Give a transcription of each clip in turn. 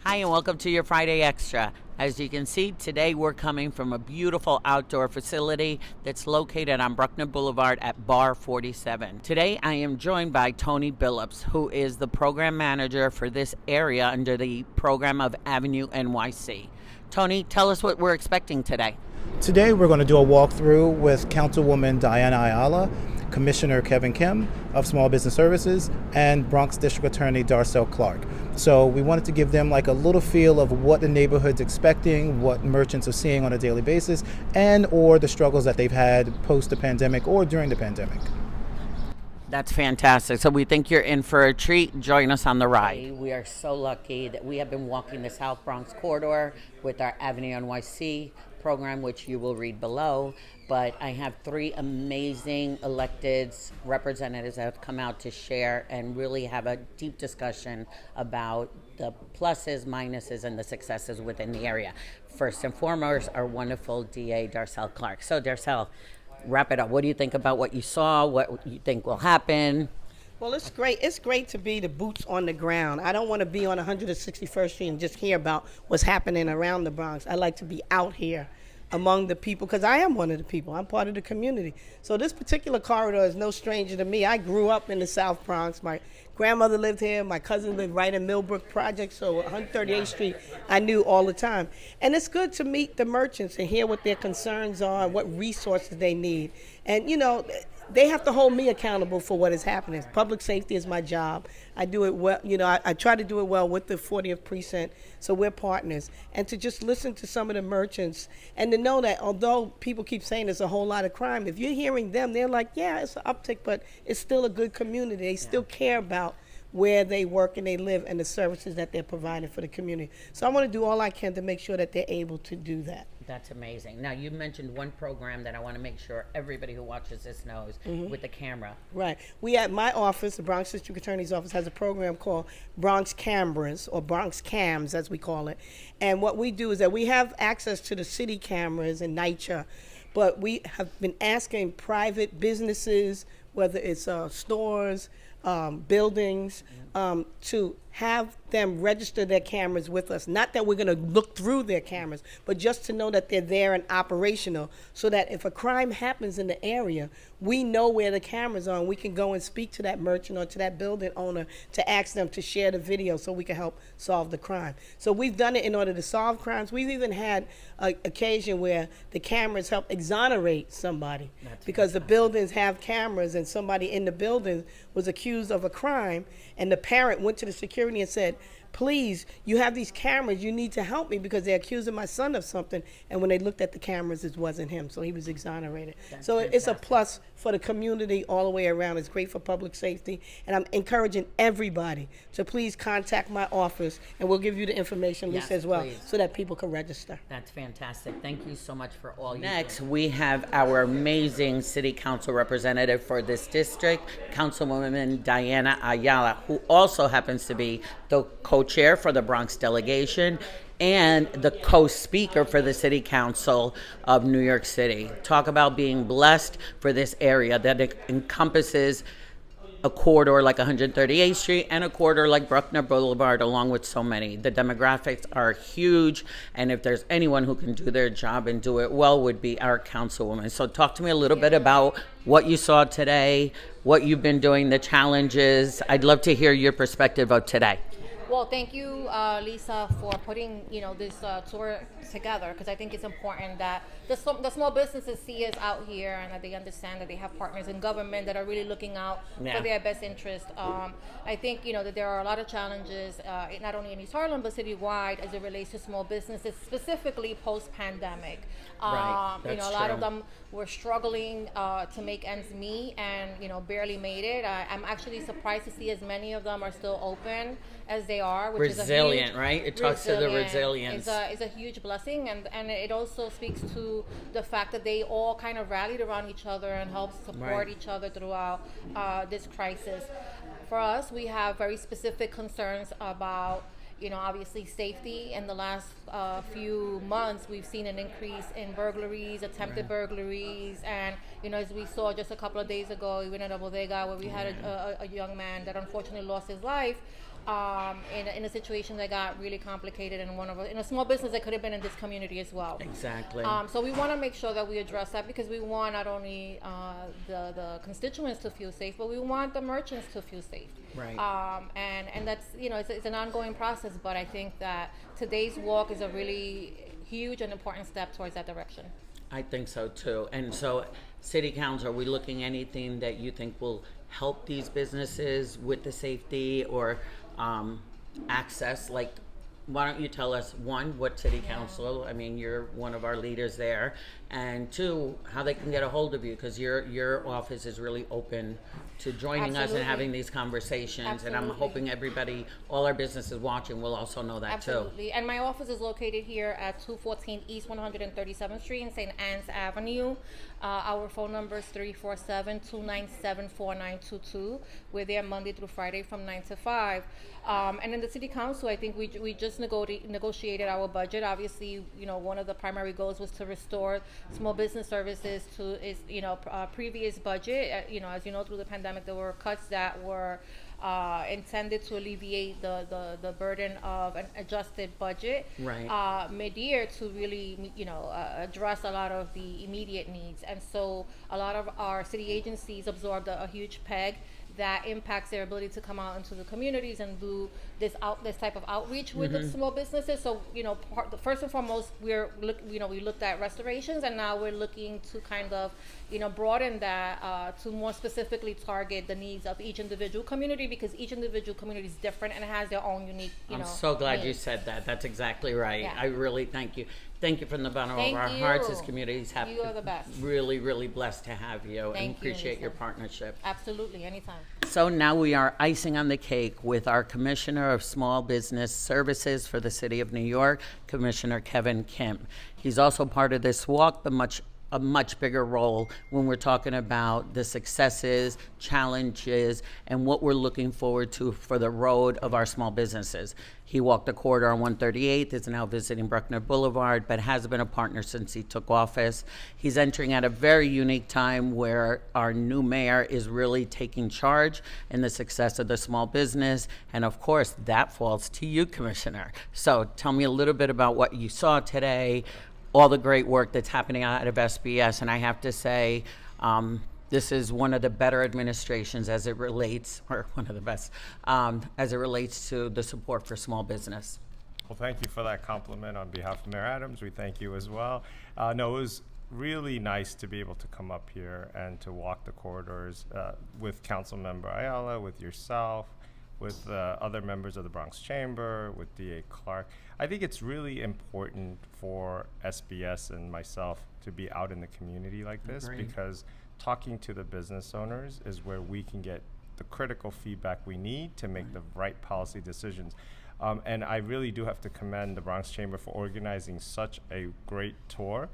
Hi, and welcome to your Friday Extra. As you can see, today we're coming from a beautiful outdoor facility that's located on Bruckner Boulevard at Bar 47. Today I am joined by Tony Billups, who is the program manager for this area under the program of Avenue NYC. Tony, tell us what we're expecting today. Today we're going to do a walkthrough with Councilwoman Diana Ayala, Commissioner Kevin Kim of Small Business Services, and Bronx District Attorney Darcel Clark. So we wanted to give them like a little feel of what the neighborhood's expecting, what merchants are seeing on a daily basis, and or the struggles that they've had post the pandemic or during the pandemic. That's fantastic. So we think you're in for a treat. Join us on the ride. We are so lucky that we have been walking the South Bronx corridor with our Avenue NYC program, which you will read below. But I have three amazing elected representatives that have come out to share and really have a deep discussion about the pluses, minuses, and the successes within the area. First and foremost, our wonderful DA, Darcel Clark. So, Darcel, wrap it up. What do you think about what you saw? What you think will happen? Well, it's great. It's great to be the boots on the ground. I don't want to be on 161st Street and just hear about what's happening around the Bronx. I like to be out here among the people because I am one of the people. I'm part of the community. So this particular corridor is no stranger to me. I grew up in the South Bronx. My grandmother lived here. My cousin lived right in Millbrook Project. So 138th Street, I knew all the time. And it's good to meet the merchants and hear what their concerns are, what resources they need. And, you know, they have to hold me accountable for what is happening. Public safety is my job. I do it well. You know, I try to do it well with the 40th precinct. So we're partners. And to just listen to some of the merchants and to know that although people keep saying there's a whole lot of crime, if you're hearing them, they're like, yeah, it's an uptick, but it's still a good community. They still care about where they work and they live and the services that they're providing for the community. So I want to do all I can to make sure that they're able to do that. That's amazing. Now, you mentioned one program that I want to make sure everybody who watches this knows with the camera. Right. We at my office, the Bronx District Attorney's Office, has a program called Bronx Cameras, or Bronx Cams as we call it. And what we do is that we have access to the city cameras and NYCHA, but we have been asking private businesses, whether it's stores, buildings, to have them register their cameras with us. Not that we're going to look through their cameras, but just to know that they're there and operational so that if a crime happens in the area, we know where the cameras are and we can go and speak to that merchant or to that building owner to ask them to share the video so we can help solve the crime. So we've done it in order to solve crimes. We've even had an occasion where the cameras help exonerate somebody because the buildings have cameras and somebody in the building was accused of a crime and the parent went to the security and said, please, you have these cameras, you need to help me because they're accusing my son of something. And when they looked at the cameras, it wasn't him, so he was exonerated. So it's a plus for the community all the way around. It's great for public safety. And I'm encouraging everybody to please contact my office, and we'll give you the information, Lisa, as well, so that people can register. That's fantastic. Thank you so much for all you do. Next, we have our amazing city council representative for this district, Councilwoman Diana Ayala, who also happens to be the co-chair for the Bronx delegation and the co-speaker for the City Council of New York City. Talk about being blessed for this area that encompasses a corridor like 138th Street and a corridor like Bruckner Boulevard, along with so many. The demographics are huge, and if there's anyone who can do their job and do it well, would be our councilwoman. So talk to me a little bit about what you saw today, what you've been doing, the challenges. I'd love to hear your perspective of today. Well, thank you, Lisa, for putting this tour together, because I think it's important that the small businesses see us out here and that they understand that they have partners in government that are really looking out for their best interest. I think that there are a lot of challenges, not only in East Harlem but citywide, as it relates to small businesses, specifically post-pandemic. Right. A lot of them were struggling to make ends meet and barely made it. I'm actually surprised to see as many of them are still open as they are, which resilient, is right? It talks to the resilience. It's a huge blessing, and it also speaks to the fact that they all kind of rallied around each other and helped support each other throughout this crisis. For us, we have very specific concerns about obviously safety. In the last few months, we've seen an increase in burglaries, attempted burglaries, and as we saw just a couple of days ago, even at a bodega where we had a young man that unfortunately lost his life. in a situation that got really complicated in a small business that could have been in this community as well. Exactly. So we want to make sure that we address that because we want not only the constituents to feel safe, but we want the merchants to feel safe. Right. And that's, it's an ongoing process, but I think that today's walk is a really huge and important step towards that direction. I think so too. And so, City Council, are we looking anything that you think will help these businesses with the safety or access? Like, why don't you tell us, one, what City Council, I mean, you're one of our leaders there, and two, how they can get a hold of you, because your office is really open to joining us and having these conversations. And I'm hoping everybody, all our businesses watching, will also know that too. Absolutely. And my office is located here at 214 East 137th Street in St. Anne's Avenue. Our phone number is 347-297-4922. We're there Monday through Friday from 9 to 5. And in the City Council, I think we just negotiated our budget. Obviously, one of the primary goals was to restore small business services to its, previous budget. As you know, through the pandemic, there were cuts that were intended to alleviate the burden of an adjusted budget mid-year to really address a lot of the immediate needs. And so a lot of our city agencies absorbed a huge peg that impacts their ability to come out into the communities and do this type of outreach with the small businesses. So first and foremost, we looked at restorations, and now we're looking to kind of broaden that to more specifically target the needs of each individual community, because each individual community is different and has their own unique I'm so glad needs. you said that. That's exactly right. Yeah. I really thank you. Thank you from the bottom of our hearts. As communities have You are the best. Really, really blessed to have you. Thank and appreciate you, your Lisa. partnership. Absolutely, anytime. So now we are icing on the cake with our Commissioner of Small Business Services for the City of New York, Commissioner Kevin Kim. He's also part of this walk, but a much bigger role when we're talking about the successes, challenges, and what we're looking forward to for the road of our small businesses. He walked the corridor on 138th, is now visiting Bruckner Boulevard, but has been a partner since he took office. He's entering at a very unique time where our new mayor is really taking charge in the success of the small business. And of course, that falls to you, Commissioner. So tell me a little bit about what you saw today, all the great work that's happening out of SBS. And I have to say, this is one of the better administrations as it relates, or one of the best, as it relates to the support for small business. Well, thank you for that compliment on behalf of Mayor Adams. We thank you as well. No, it was really nice to be able to come up here and to walk the corridors with Councilmember Ayala, with yourself, with other members of the Bronx Chamber, with DA Clark. I think it's really important for SBS and myself to be out in the community like this, because talking to the business owners is where we can get the critical feedback we need to make the right policy decisions. And I really do have to commend the Bronx Chamber for organizing such a great tour.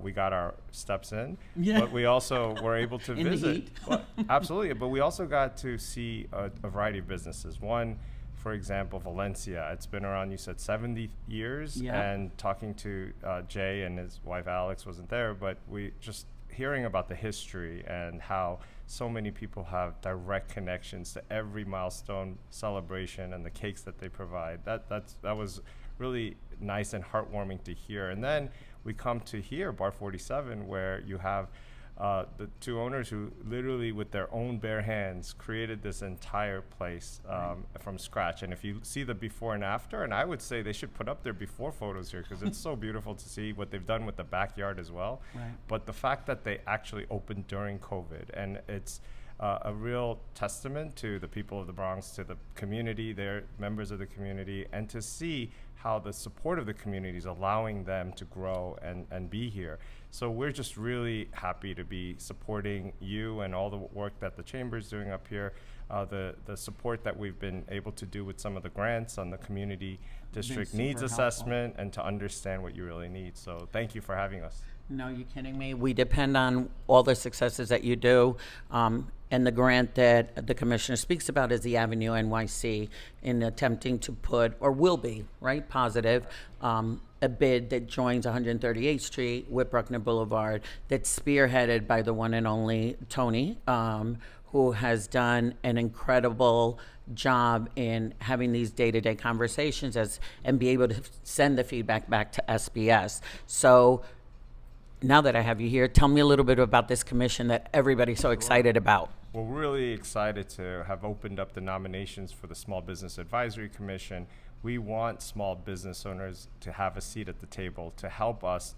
We got our steps in, but we also were able to visit. Absolutely, but we also got to see a variety of businesses. One, for example, Valencia. It's been around, you said, 70 years. And talking to Jay and his wife Alex wasn't there, but we just hearing about the history and how so many people have direct connections to every milestone celebration and the cakes that they provide. That was really nice and heartwarming to hear. And then we come to here, Bar 47, where you have the two owners who literally with their own bare hands created this entire place from scratch. And if you see the before and after, and I would say they should put up their before photos here, because it's so beautiful to see what they've done with the backyard as well. But the fact that they actually opened during COVID, and it's a real testament to the people of the Bronx, to the community, they're members of the community, and to see how the support of the community is allowing them to grow and be here. So we're just really happy to be supporting you and all the work that the Chamber is doing up here, the support that we've been able to do with some of the grants on the community district needs assessment, and to understand what you really need. So thank you for having us. No, you're kidding me. We depend on all the successes that you do. And the grant that the commissioner speaks about is the Avenue NYC, in attempting to put, or will be, right, positive, a bid that joins 138th Street with Bruckner Boulevard, that's spearheaded by the one and only Tony, who who has done an incredible job in having these day-to-day conversations and be able to send the feedback back to SBS. So now that I have you here, tell me a little bit about this commission that everybody's so excited about. We're really excited to have opened up the nominations for the Small Business Advisory Commission. We want small business owners to have a seat at the table to help us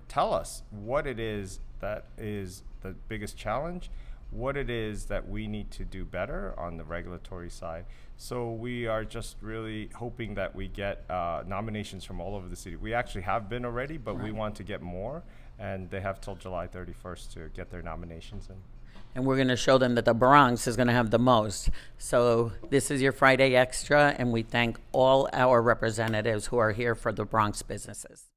tell us what it is that is the biggest challenge, what it is that we need to do better on the regulatory side. So we are just really hoping that we get nominations from all over the city. We actually have been already, but we want to get more, and they have till July 31st to get their nominations in. And we're going to show them that the Bronx is going to have the most. So this is your Friday Extra, and we thank all our representatives who are here for the Bronx businesses.